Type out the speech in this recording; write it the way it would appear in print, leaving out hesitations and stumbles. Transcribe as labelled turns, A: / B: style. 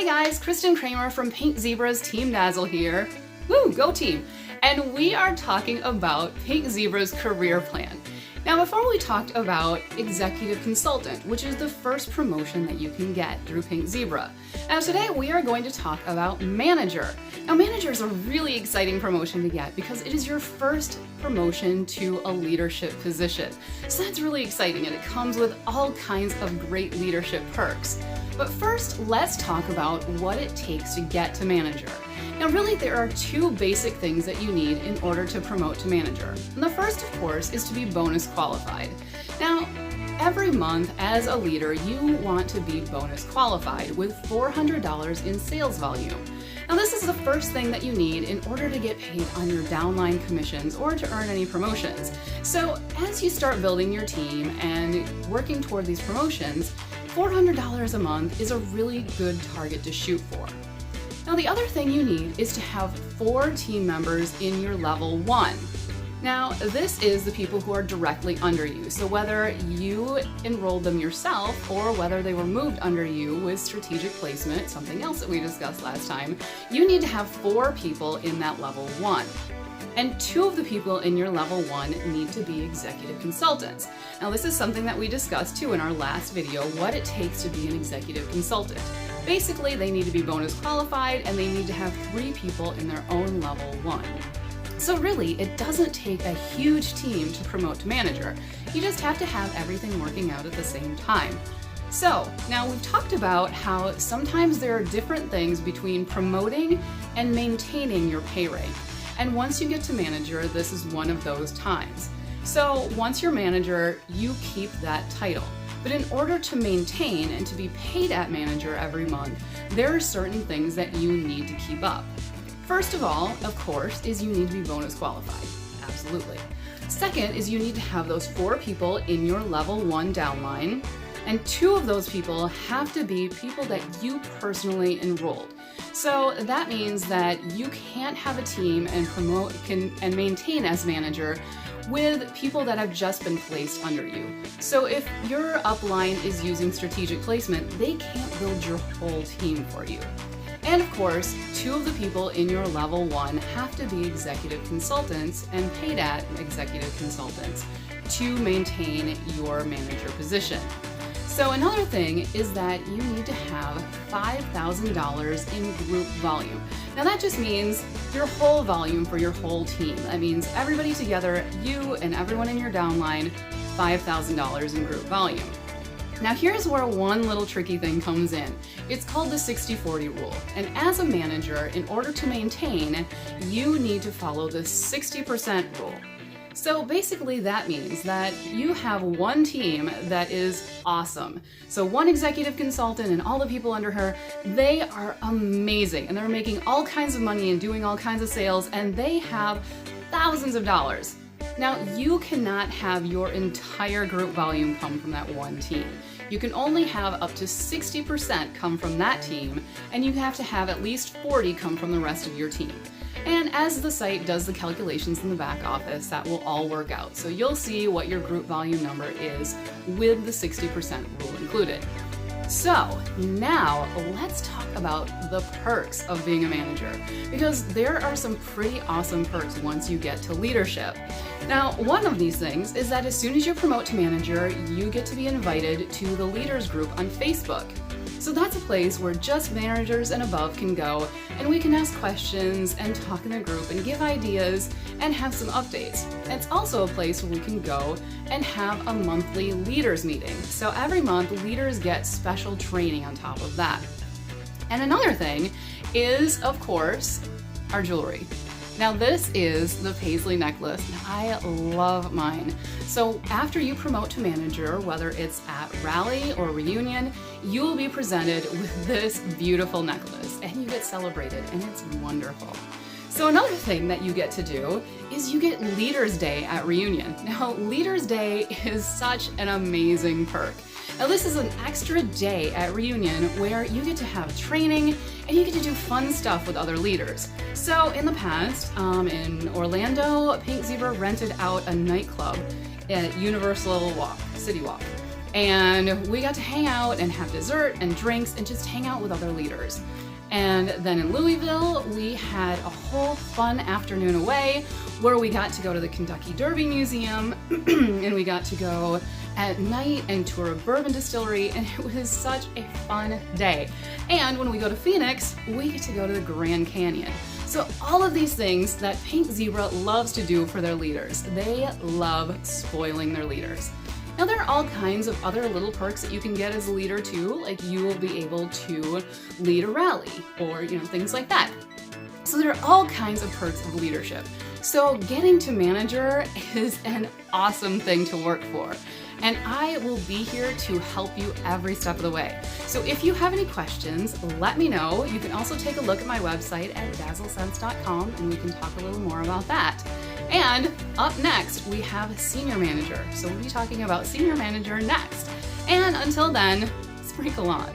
A: guys, Kristin Kramer from Pink Zebra's Team Dazzle here. Woo, go team! And we are talking about Pink Zebra's career plan. Now, before we talked about executive consultant, which is the first promotion that you can get through Pink Zebra. Now today we are going to talk about manager. Now manager is a really exciting promotion to get because it is your first promotion to a leadership position. So that's really exciting and it comes with all kinds of great leadership perks. But first, let's talk about what it takes to get to manager. Now really there are two basic things that you need in order to promote to manager. And the first, of course, is to be bonus qualified. Now, every month as a leader, you want to be bonus qualified with $400 in sales volume. Now this is the first thing that you need in order to get paid on your downline commissions or to earn any promotions. So as you start building your team and working toward these promotions, $400 a month is a really good target to shoot for. Now the other thing you need is to have 4 team members in your level 1. Now this is the people who are directly under you, so whether you enrolled them yourself or whether they were moved under you with strategic placement, something else that we discussed last time, you need to have 4 people in that level 1. And 2 of the people in your level 1 need to be executive consultants. Now this is something that we discussed too in our last video, what it takes to be an executive consultant. Basically, they need to be bonus qualified and they need to have 3 people in their own level 1. So really, it doesn't take a huge team to promote to manager. You just have to have everything working out at the same time. So now we've talked about how sometimes there are different things between promoting and maintaining your pay rank. And once you get to manager, this is one of those times. So once you're manager, you keep that title. But in order to maintain and to be paid at manager every month, there are certain things that you need to keep up. First of all, of course, is you need to be bonus qualified. Absolutely. Second is you need to have those 4 people in your level 1 downline, and 2 of those people have to be people that you personally enrolled. So that means that you can't have a team and maintain as manager with people that have just been placed under you. So if your upline is using strategic placement, they can't build your whole team for you. And of course, 2 of the people in your level 1 have to be executive consultants and paid at executive consultants to maintain your manager position. So another thing is that you need to have $5,000 in group volume. Now that just means your whole volume for your whole team. That means everybody together, you and everyone in your downline, $5,000 in group volume. Now here's where one little tricky thing comes in. It's called the 60-40 rule. And as a manager, in order to maintain, you need to follow the 60% rule. So basically that means that you have one team that is awesome. So one executive consultant and all the people under her, they are amazing and they're making all kinds of money and doing all kinds of sales and they have thousands of dollars. Now you cannot have your entire group volume come from that one team. You can only have up to 60% come from that team and you have to have at least 40 come from the rest of your team. And as the site does the calculations in the back office, that will all work out. So you'll see what your group volume number is with the 60% rule included. So now let's talk about the perks of being a manager, because there are some pretty awesome perks once you get to leadership. Now, one of these things is that as soon as you promote to manager, you get to be invited to the leaders group on Facebook. So that's a place where just managers and above can go and we can ask questions and talk in a group and give ideas and have some updates. It's also a place where we can go and have a monthly leaders meeting. So every month leaders get special training on top of that. And another thing is, of course, our jewelry. Now this is the paisley necklace. I love mine. So after you promote to manager, whether it's at rally or reunion, you will be presented with this beautiful necklace and you get celebrated and it's wonderful. So another thing that you get to do is you get Leaders Day at reunion. Now Leaders Day is such an amazing perk. Now this is an extra day at reunion where you get to have training and you get to do fun stuff with other leaders. So in the past, in Orlando, Pink Zebra rented out a nightclub at Universal City Walk. And we got to hang out and have dessert and drinks and just hang out with other leaders. And then in Louisville, we had a whole fun afternoon away where we got to go to the Kentucky Derby Museum and we got to go at night and tour a bourbon distillery, and it was such a fun day. And when we go to Phoenix, we get to go to the Grand Canyon. So all of these things that Pink Zebra loves to do for their leaders. They love spoiling their leaders. Now there are all kinds of other little perks that you can get as a leader too, like you will be able to lead a rally or things like that. So there are all kinds of perks of leadership. So getting to manager is an awesome thing to work for. And I will be here to help you every step of the way. So if you have any questions, let me know. You can also take a look at my website at dazzlesense.com and we can talk a little more about that. And up next, we have senior manager. So we'll be talking about senior manager next. And until then, sprinkle on.